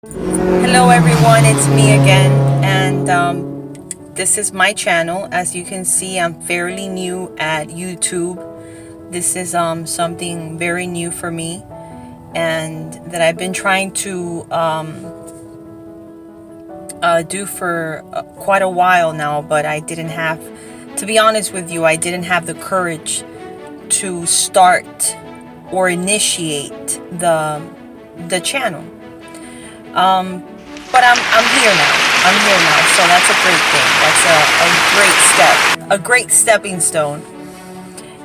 Hello everyone, it's me again, and this is my channel. As you can see, I'm fairly new at YouTube. This is something very new for me, and that I've been trying to do for quite a while now, but I didn't have, to be honest with you, I didn't have the courage to start or initiate the channel. But I'm here now. I'm here now, so that's a great thing. That's a great step, a great stepping stone.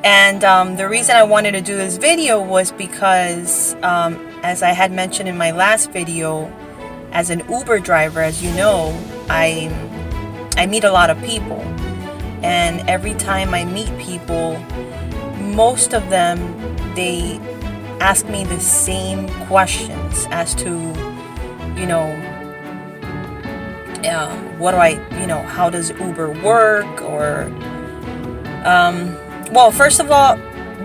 And the reason I wanted to do this video was because, as I had mentioned in my last video, as an Uber driver, as you know, I meet a lot of people, and every time I meet people, most of them, they ask me the same questions as to, you know, what do I, how does Uber work? Or, well, first of all,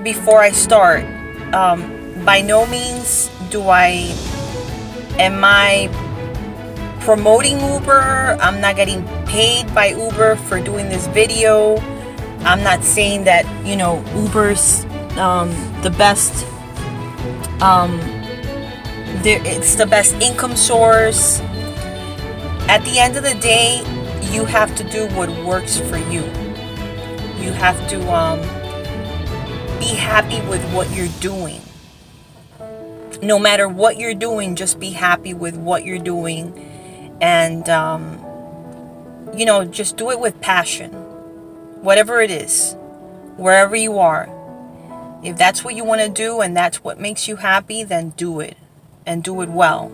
before I start, by no means am I promoting Uber. I'm not getting paid by Uber for doing this video. I'm not saying that, Uber's the best, it's the best income source. At the end of the day, you have to do what works for you. You have to be happy with what you're doing. No matter what you're doing, just be happy with what you're doing, and just do it with passion. Whatever it is, wherever you are, if that's what you want to do and that's what makes you happy, then do it, and do it well.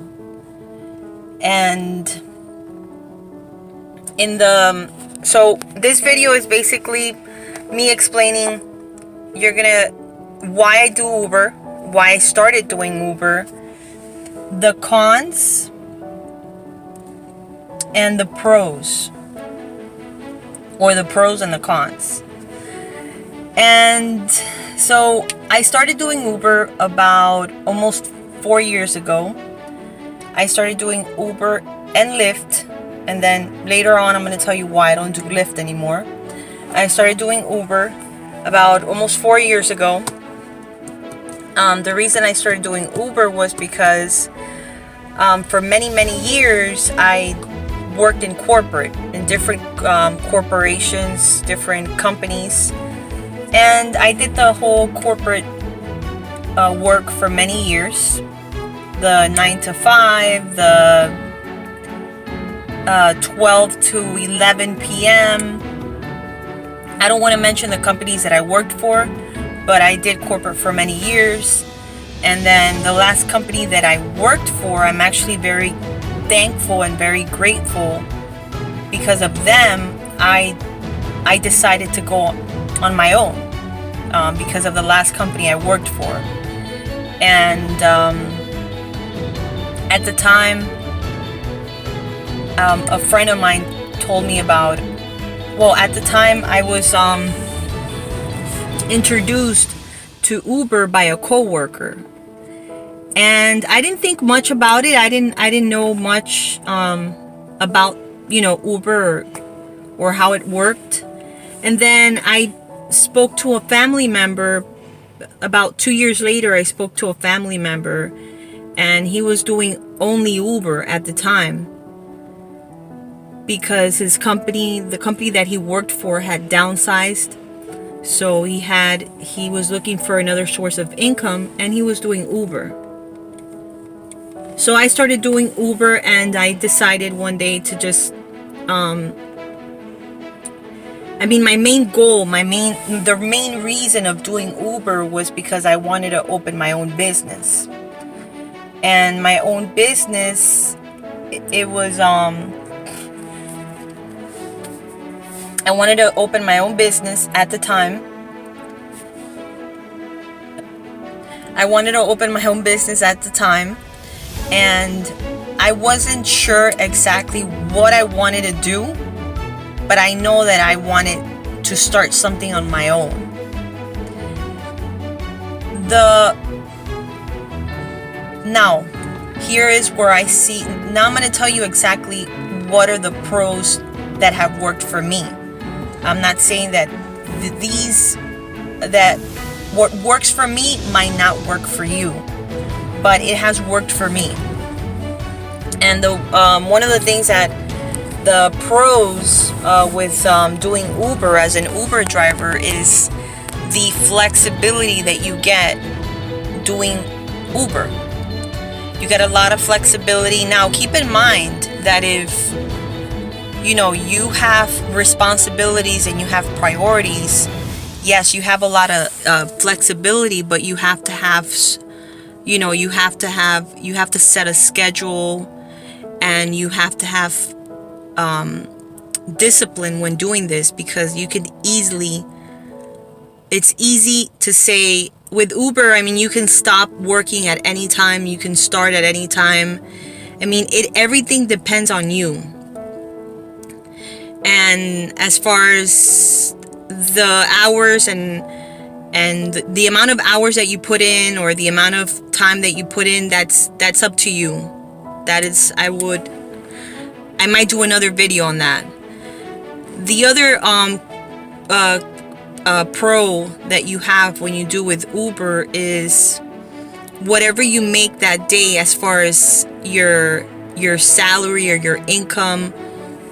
And so this video is basically me explaining why I do Uber, why I started doing Uber, the cons and the pros, or the pros and the cons. And so I started doing Uber about almost 4 years ago. I started doing Uber and Lyft, and then later on I'm going to tell you why I don't do Lyft anymore. I started doing Uber about almost 4 years ago. The reason I started doing Uber was because for many years I worked in corporate, in different corporations, different companies, and I did the whole corporate work for many years. The 9 to 5, the 12 to 11 p.m. I don't want to mention the companies that I worked for, but I did corporate for many years. And then the last company that I worked for, I'm actually very thankful and very grateful. Because of them, I decided to go on my own, because of the last company I worked for. And at the time, a friend of mine told me about, at the time I was introduced to Uber by a coworker, and I didn't think much about it. I didn't know much about Uber or how it worked. And then I spoke to a family member. About 2 years later, I spoke to a family member, and he was doing only Uber at the time, because his company, the company that he worked for, had downsized. So he was looking for another source of income, and he was doing Uber. So I started doing Uber, and I decided one day to just my main goal, the main reason of doing Uber was because I wanted to open my own business. And my own business, it was I wanted to open my own business at the time. And I wasn't sure exactly what I wanted to do, but I know that I wanted to start something on my own. Now, here is where I see. Now I'm going to tell you exactly what are the pros that have worked for me. I'm not saying that that what works for me might not work for you, but it has worked for me. And the one of the things that the pros with doing Uber as an Uber driver is the flexibility that you get doing Uber. You get a lot of flexibility. Now, keep in mind that if you have responsibilities and you have priorities, yes, you have a lot of flexibility, but you have to have, you have to set a schedule, and you have to have discipline when doing this, because it's easy to say with Uber, I mean, you can stop working at any time, you can start at any time. I mean, everything depends on you. And as far as the hours and the amount of hours that you put in, or the amount of time that you put in, that's up to you. That is, I might do another video on that. The other pro that you have when you do with Uber is whatever you make that day, as far as your salary or your income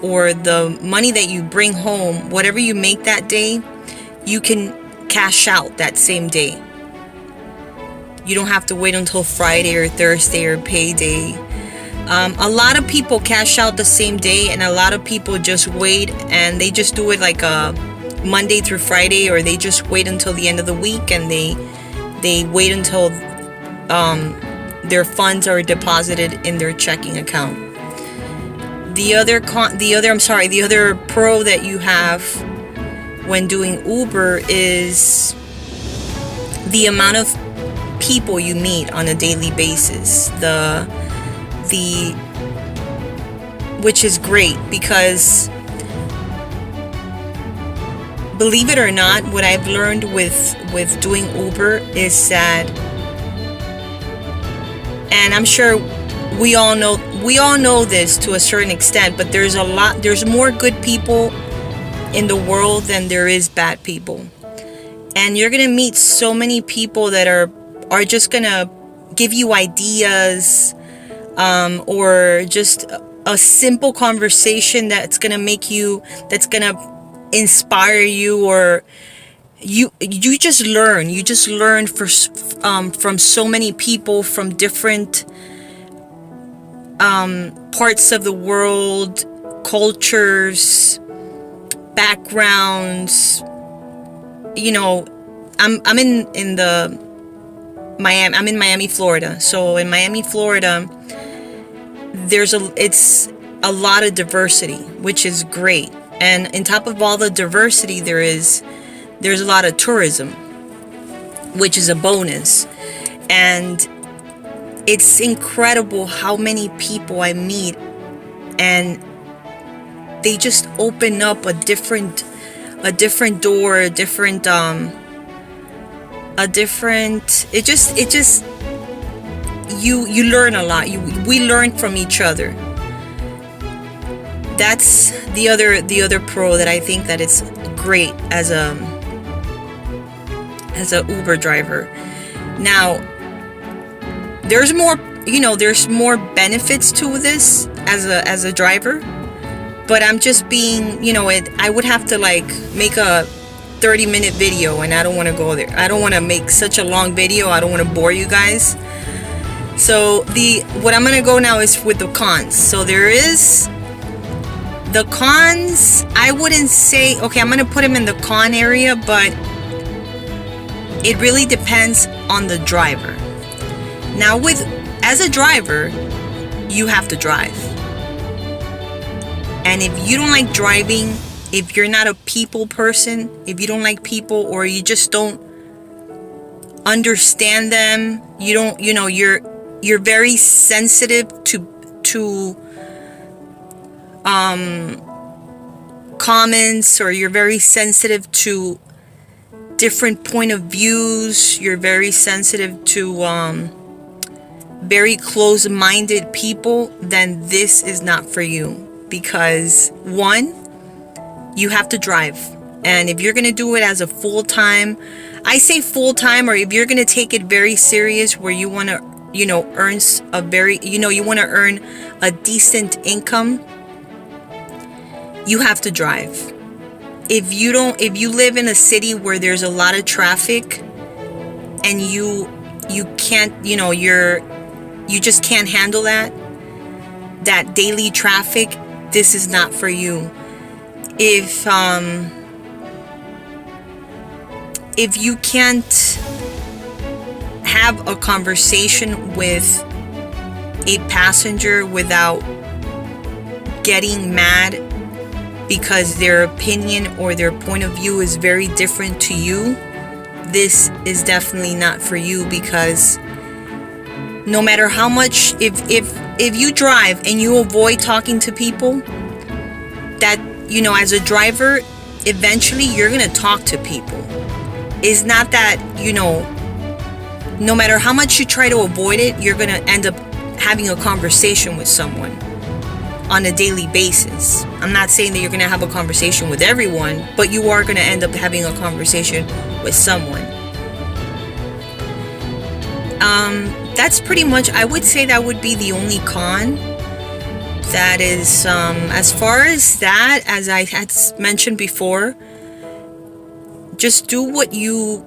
or the money that you bring home, whatever you make that day, you can cash out that same day. You don't have to wait until Friday or Thursday or payday. A lot of people cash out the same day, and a lot of people just wait and they just do it like a Monday through Friday, or they just wait until the end of the week and they wait until their funds are deposited in their checking account. The other pro that you have when doing Uber is the amount of people you meet on a daily basis. Which is great, because believe it or not, what I've learned with doing Uber is that, and I'm sure we all know this to a certain extent, but there's more good people in the world than there is bad people. And you're gonna meet so many people that are just gonna give you ideas, or just a simple conversation that's gonna inspire you, or you just learn from so many people from different parts of the world, cultures, backgrounds. I'm in Miami, Florida. So in Miami, Florida, it's a lot of diversity, which is great. And on top of all the diversity, there's a lot of tourism, which is a bonus. And it's incredible how many people I meet, and they just open up a different door, it just you learn a lot. We learn from each other. That's the other pro that I think that it's great as a Uber driver. Now, there's more benefits to this as a driver, but I'm just being, I would have to make a 30-minute video, and I don't want to go there. I don't want to make such a long video. I don't want to bore you guys. So what I'm going to go now is with the cons. So there is the cons. I wouldn't say, okay, I'm going to put them in the con area, but it really depends on the driver. Now, as a driver, you have to drive. And if you don't like driving, if you're not a people person, if you don't like people, or you just don't understand them, you're very sensitive to comments, or you're very sensitive to different point of views, you're very sensitive to very close-minded people, then this is not for you. Because one, you have to drive. And if you're going to do it as a full-time, I say full-time, or if you're going to take it very serious where you want to, earn you want to earn a decent income, you have to drive. If you live in a city where there's a lot of traffic and you can't, you just can't handle that daily traffic, this is not for you. If you can't have a conversation with a passenger without getting mad because their opinion or their point of view is very different to you, this is definitely not for you. Because no matter how much, if you drive and you avoid talking to people, that, as a driver, eventually you're going to talk to people. It's not that, no matter how much you try to avoid it, you're going to end up having a conversation with someone on a daily basis. I'm not saying that you're going to have a conversation with everyone, but you are going to end up having a conversation with someone. That's pretty much, I would say that would be the only con. That is, as far as that, as I had mentioned before, just do what you,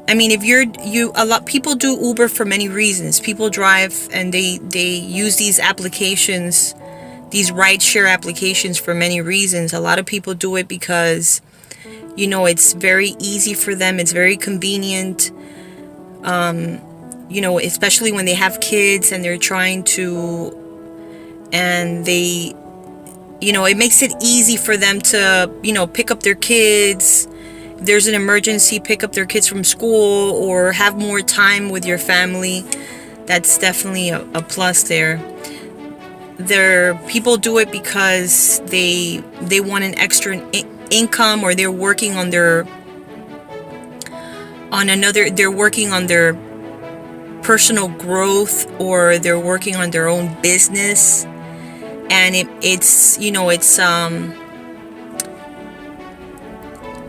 if a lot people do Uber for many reasons. People drive and they use these applications, these rideshare applications, for many reasons. A lot of people do it because, it's very easy for them. It's very convenient. Especially when they have kids and they're trying to, and they, it makes it easy for them to, pick up their kids. If there's an emergency, pick up their kids from school or have more time with your family. That's definitely a plus there. People do it because they want an extra income, or they're working on their personal growth, or they're working on their own business. And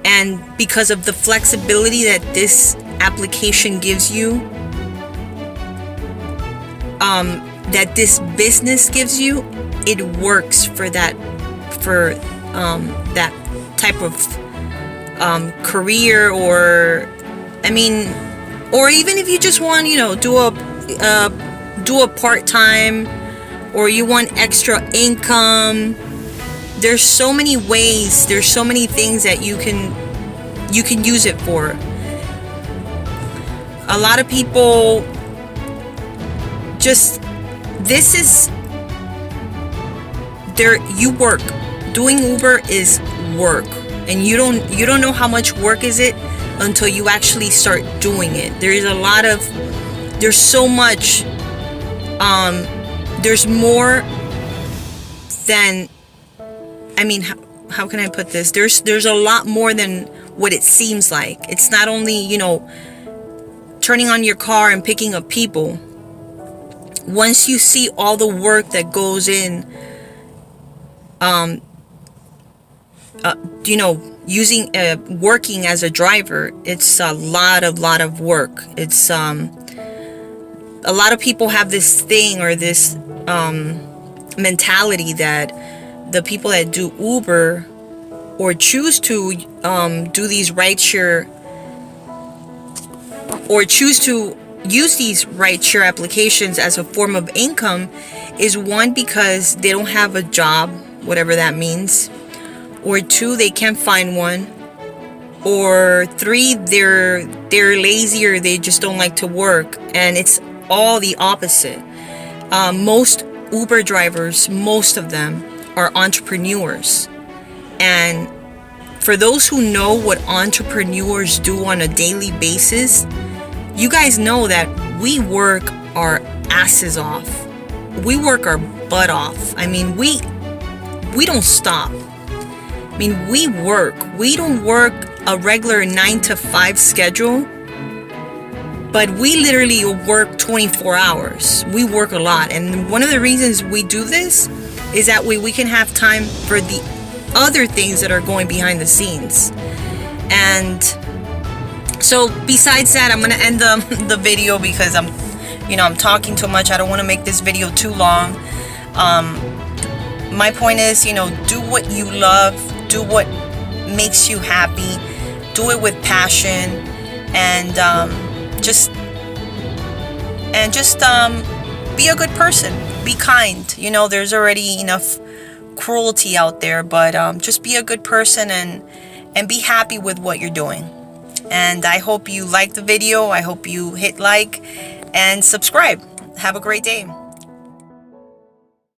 and because of the flexibility that this application gives you, that this business gives you, it works for that type of career, or even if you just want, do a part-time, or you want extra income. There's so many ways, there's so many things that you can use it for. A lot of people you work. Doing Uber is work, and you don't know how much work is it until you actually start doing it. There's so much, there's more than, how can I put this? There's a lot more than what it seems like. It's not only, turning on your car and picking up people. Once you see all the work that goes in, working as a driver, it's a lot of work. It's a lot of people have this thing, or this mentality, that the people that do Uber or choose to do these rideshare, or choose to use these rideshare applications as a form of income, is one, because they don't have a job, whatever that means, or two, they can't find one, or three, they're lazy, or they just don't like to work. And it's all the opposite. Most Uber drivers, most of them are entrepreneurs. And for those who know what entrepreneurs do on a daily basis, you guys know that we work our asses off. We work our butt off. We don't stop. We work. We don't work a regular 9 to 5 schedule. but we literally work 24 hours. We work a lot, and one of the reasons we do this is that way we can have time for the other things that are going behind the scenes. And so besides that, I'm gonna end the video because I'm talking too much. I don't want to make this video too long. My point is, do what you love, do what makes you happy, do it with passion, and just be a good person. Be kind. There's already enough cruelty out there, but just be a good person and be happy with what you're doing. And I hope you like the video. I hope you hit like and subscribe. Have a great day.